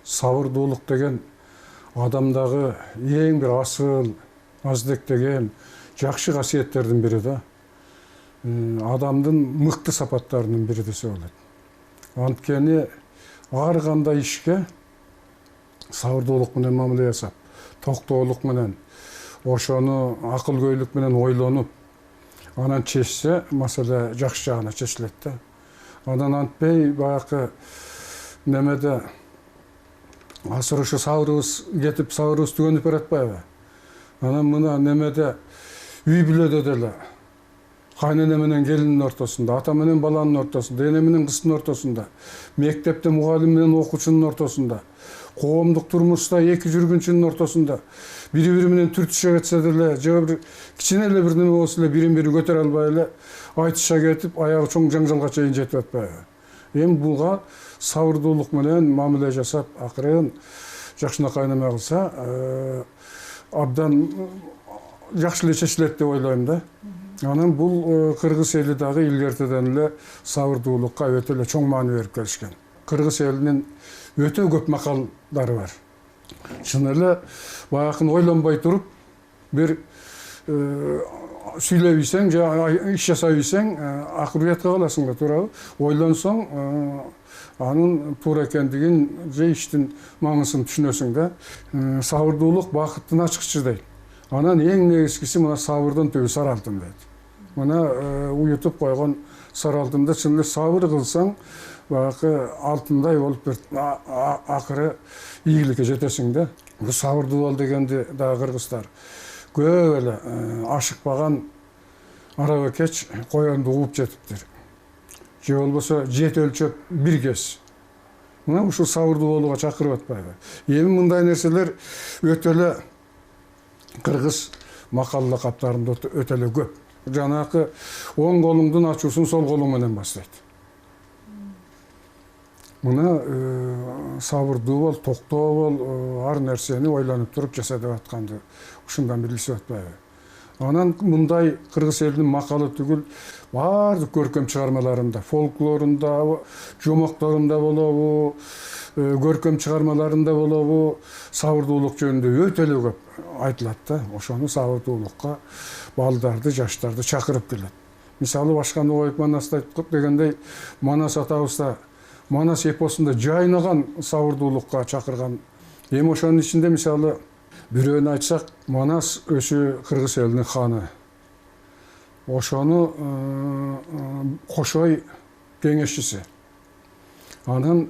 сабырдуулук деген адамдағы ең бір асыл, аздектеген, жакшы касиеттердин бири да. Адамдын мыкты сапаттарынын бири десе болот. Анткени ар кандай ишке сабырдуулук менен мамиле жасап, токтоолук менен, ошону акылгөйлүк менен ойлонуп, анан чечсе, маселе жакшы жагына чечилет да. Анан антпей баягы немеде азыр ошо сабырыбыз кетип, сабырыбыз түгөнүп баратпайбы? Анан мына немеде үй бүлөдө деле кайнене менен келиндин ортосунда, ата менен баланын ортосунда, эне менен кыздын ортосунда, мектепте мугалим менен окуучунун ортосунда, коомдук турмушта эки жүргүнчүнүн ортосунда бири-бири менен түртүшө кетсе деле, же бир кичине эле бир неме болсо эле бирин-бири көтөрө албай эле айтыша кетип, аягы чоң жаңжалга чейин жетип атпайбы? Эми буга сабырдуулук менен мамиле жасап, акырын жакшынакай неме кылса, абдан жакшы эле чечилет деп ойлойм да. Анан бул кыргыз эли дагы илгертеден эле сабырдуулукка өтө эле чоң маани берип келишкен. Кыргыз элинин өтө көп макалдары бар. Чын эле баягын ойлонбой туруп, бир сүйлөй ийсең, же иш жасай ийсең, акыбиятка каласың да, туурабы? Ойлонсоң, анын туура экендигин же иштин маңызын түшүнөсүң да. Сабырдуулук бакыттын ачкычы дейт. Анан эң негизгиси мына сабырдын түбү сары алтын дейт. Мына уютуп койгон сары алтында чын эле сабыр кылсаң, баягы алтындай болуп бир акыры ийгиликке жетесиң да. Бул сабырдуу бол дегенди дагы кыргыздар көп эле ашыкпаган арабакеч коёнду угуп жетиптир. Же болбосо жет өлчөп бир кез. Мына ушул сабырдуу болууга чакырып атпайбы? Эми мындай нерселер өтө эле кыргыз макал лакаптарында өтө эле көп. Жанакы оң колуңдун ачуусун сол колуң менен бастайт. Мына сабырдуу бол, токтоо бол, ар нерсени ойлонуп туруп жаса деп атканды ушундан билип атпайбы? Анан мындай кыргыз элинин макалы түгүл, баардык көркөм чыгармаларында, фолклорунда, жомокторунда болобу, көркөм чыгармаларында болобу, сабырдуулук жөнүндө өтө эле көп айтылат да. Ошону сабырдуулукка балдарды, жаштарды чакырып келет. Мисалы Башканды коюп Манасты айткып дегендей, Манас атабызда Манас эпосунда жайнаган сабырдуулукка чакырган. Эми ошонун ичинде мисалы бирөөнү айтсак, Манас өзү кыргыз элинин ханы. Ошону кошой кеңешчиси. Анан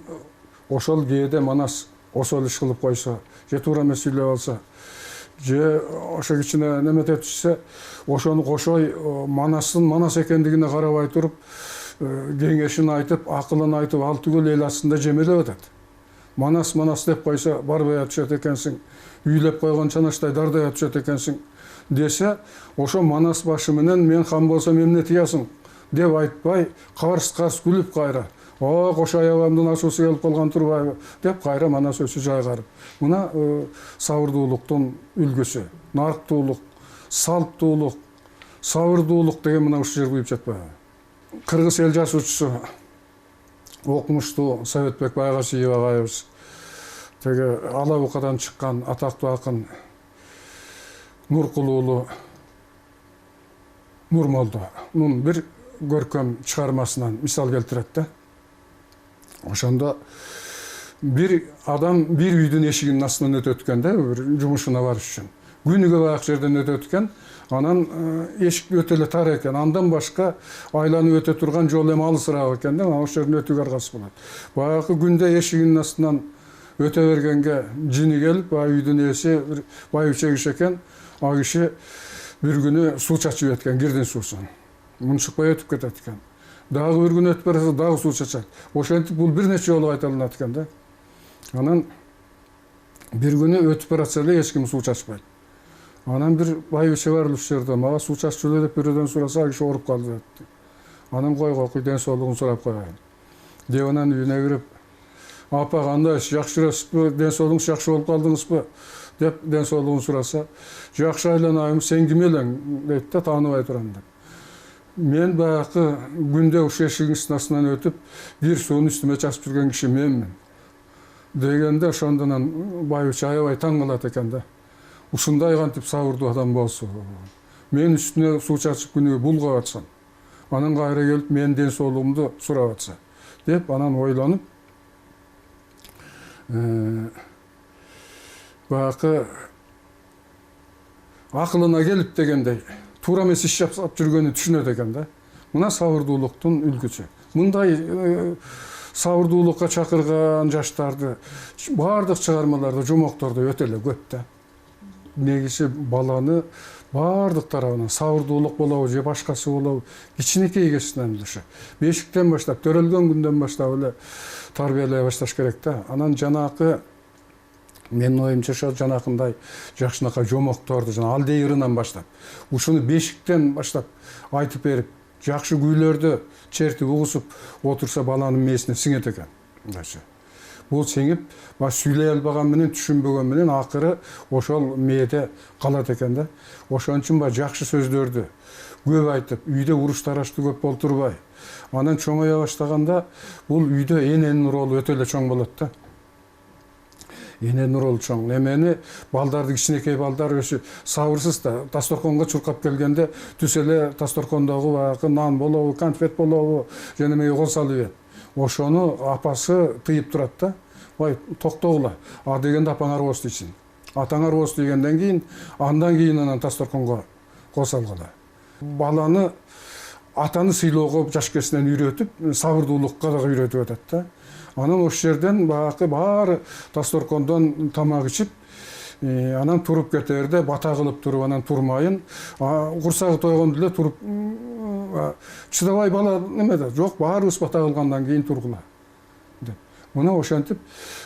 ошол кээде Манас осол иш кылып койсо, же туура эмес сүйлөп алса, же ошо кичине немете түшсө, ошону кошой Манастын Манас экендигине карабай туруп, кеңешин айтып, акылын айтып, ал түгөл эл астында жемелеп атат. Манас деп койсо, барбай түшөт экенсиң, үйлөп койгон чанаштай дардай түшөт экенсиң десе, ошо Манас башы менен мен хан болсом эмне тыясың деп айтпай, карс-карс күлүп кайра, о, кошой абамдын ачуусу келип калган турбайбы деп кайра Манас өзү жайгарып. Мына сабырдуулуктун үлгүсү, нарктуулук, салттуулук, сабырдуулук деген мына ушул жерге уюп жатпайбы? Кыргыз эл жазуучусу, окумуштуу Советбек Байгасиев агайыбыз, теге Ала Букадан чыккан атактуу акын Нуркул уулу Нурмолдонун бир көркөм чыгармасынан мисал келтирет да. Ошондо бир адам бир үйдүн эшигинин астынан өтөт экен да, бир жумушуна барыш үчүн. Күнүгө баягы жерден өтөт экен. Анан эшик өтө эле тар экен. Андан башка айланып өтө турган жол эми алысыраак экен да, ошол жерден өтүүгө аргасы болот. Баягы күндө эшигинин астынан өтө бергенге жини келип, үйдүн ээси бир байбиче киши экен. Ал киши бир күнү суу чачып эткен, кирдин суусун. Мунчукпай өтүп кетет экен. Дагы бир күн өтүп барса, дагы суу чачат. Ошентип бул бир нече жолу кайталанат экен да. Анан бир күнү өтүп баратса эле эч ким суу чачпайт. Анан бир байбиче бар ушул жерде, мага суу чачып эле деп бирөөдөн сураса, киши ооруп калды депти. Анан койгой, ден соолугун сурап коеюн деп анан үйүнө кирип, апа кандай, жакшы жүрөсүзбү, ден соолугуңуз жакшы болуп калдыңызбы деп ден соолугун сураса, жакшы айланайм, сен ким элең дейт да, тааныбай турам деп. Мен баягы күндө ушул эшигиңиздин астынан өтүп, бир сууну үстүмө чачып жүргөн киши менмин. дегенде ошондон байбиче аябай таң калат экен да. Ушундай кантип сабырдуу адам болсо, мен үстүнө суу чачып күнүгө бул кап атсам, анан кайра келип менин ден соолугумду сурап атса деп анан ойлонуп баягы акылына келип дегендей туура эмес иш жасап жүргөнүн түшүнөт экен да. Мына сабырдуулуктун үлгүсү. Мындай сабырдуулукка чакырган жаштарды баардык чыгармаларда, жомоктордо өтө эле көп да. Негизи баланы баардык тарабынан сабырдуулук болобу же башкасы болобу кичинекей кезинен ушу бешиктен баштап, төрөлгөн күндөн баштап эле тарбиялай башташ керек да. Анан жанакы менин оюмча ошо жанакындай жакшынакай жомокторду жана алдей ырынан баштап, ушуну бешиктен баштап айтып берип, жакшы күүлөрдү чертип угусуп отурса баланын мээсине сиңет экен. Бул сиңип, сүйлөй албаган менен, түшүнбөгөн менен акыры ошол мээде калат экен да. Ошон үчүн жакшы сөздөрдү көп айтып, үйдө уруш тарашты көп болтурбай, анан чоңоя баштаганда бул үйдө эненин ролу өтө эле чоң болот да. Эненин ролу чоң. Немени балдарды, кичинекей балдар өсү сабырсыз да, дасторконго чуркап келгенде түз эле дасторкондогу баягы нан болобу, конфет болобу, жана эмеге кол салып ийет. Ошону апасы тыйып турат да. Ой, токтогула. А дегенде апаңар оз тийсин. Атаңар оз дегенден кийин, андан кийин анан дасторконго кол салгыла. Баланы атаны сыйлоого жаш кезинен үйрөтүп, сабырдуулукка да үйрөтүп атат да. Анан ошол жерден баягы баары дасторкондон тамак ичип, анан туруп кетерде бата кылып туруп, анан турмайын, курсагы тойгондо эле туруп чыдабай бала немеде, жок, баарыбыз бата кылгандан кийин тургула деп. Мына ошентип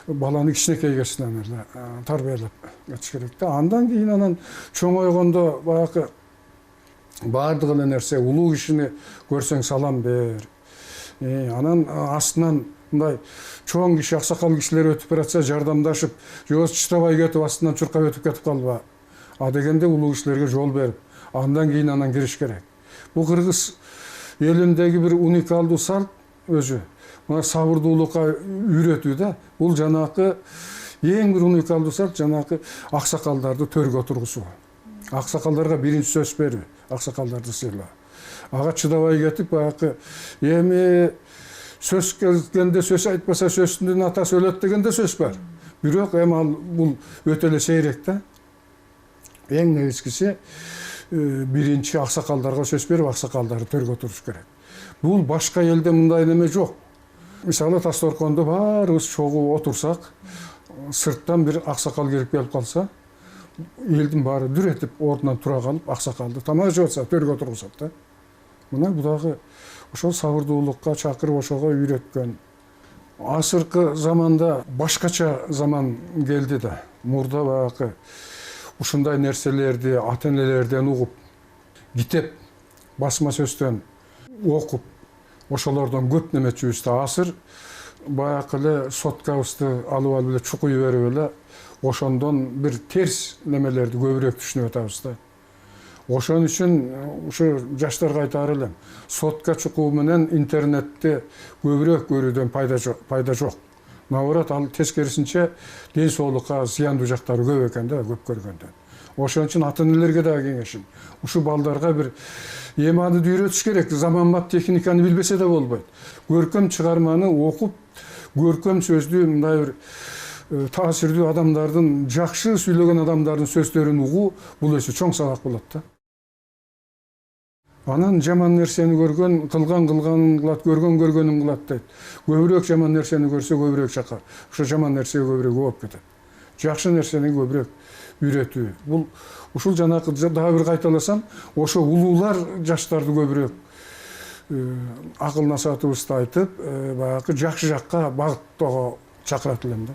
баланы кичинекей кезинен эле тарбиялап кетиш керек да. Андан кийин анан чоңойгондо баягы баардык эле нерсе, улуу кишини көрсөң салам бер. Анан астынан мындай чоң киши, аксакал кишилер өтүп баратса жардамдашып, же чыдабай кетип астынан чуркап өтүп кетип калба. А дегенде улуу кишилерге жол берип, андан кийин анан кириш керек. Бул кыргыз элиндеги бир уникалдуу салт өзү. Мына сабырдуулукка үйрөтүү да. Бул жанакы эң бир уникалдуу салт, жанакы аксакалдарды төргө тургузуу. Аксакалдарга биринчи сөз берүү, аксакалдарды сыйлоо. Ага чыдабай кетип, баягы эми сөз келгенде сөз айтпаса сөзүнүн атасы өлөт дегенде сөз бар. Бирок эми ал бул өтө эле сейрек да. Эң негизгиси биринчи аксакалдарга сөз берип, аксакалдарды төргө туруш керек. Бул башка элде мындай неме жок. Мисалы дасторкондо баарыбыз чогуу отурсак, сырттан бир аксакал кирип келип калса, элдин баары дүр этип ордунан тура калып, аксакалды тамак жеп атса төргө тургузат да. Мына бул дагы ошол сабырдуулукка чакырып, ошого үйрөткөн. Азыркы заманда башкача заман келди да. Мурда баягы ушундай нерселерди ата-энелерден угуп, китеп, басма сөздөн окуп, ошолордон көп неметчүбүз да. Азыр баягы эле соткабызды алып эле чукуй берип эле, ошондон бир терс немелерди көбүрөөк түшүнүп атабыз да. Ошон үчүн ушу жаштарга айтаар элем, сотка чукуу менен интернетти көбүрөөк көрүүдөн пайда жок. Наоборот, ал тескерисинче ден соолукка зыяндуу жактары көп экен да, көп көргөндөн. Ошон үчүн ата-энелерге да кеңешим, ушу балдарга бир аны үйрөтүш керек. Заманбап техниканы билбесе да болбойт. Көркөм чыгарманы окуп, көркөм сөздүү мындай бир таасирдүү адамдардын, жакшы сүйлөгөн адамдардын сөздөрүн угуу, бул өзү чоң сабак болот да. Анан жаман нерсени көргөн, кылганын кылат, көргөнүн кылат дейт. Көбүрөөк жаман нерсени көрсө көбүрөөк чакар. Ошо жаман нерсеге көбүрөөк ооп кетет. Жакшы нерсени көбүрөөк үйрөтүү. Бул ушул жанакы дагы бир кайталасам, ошо улуулар жаштарды көбүрөөк акыл насаатыбызды айтып, баягы жакшы жакка багыттоого чакырат элем да.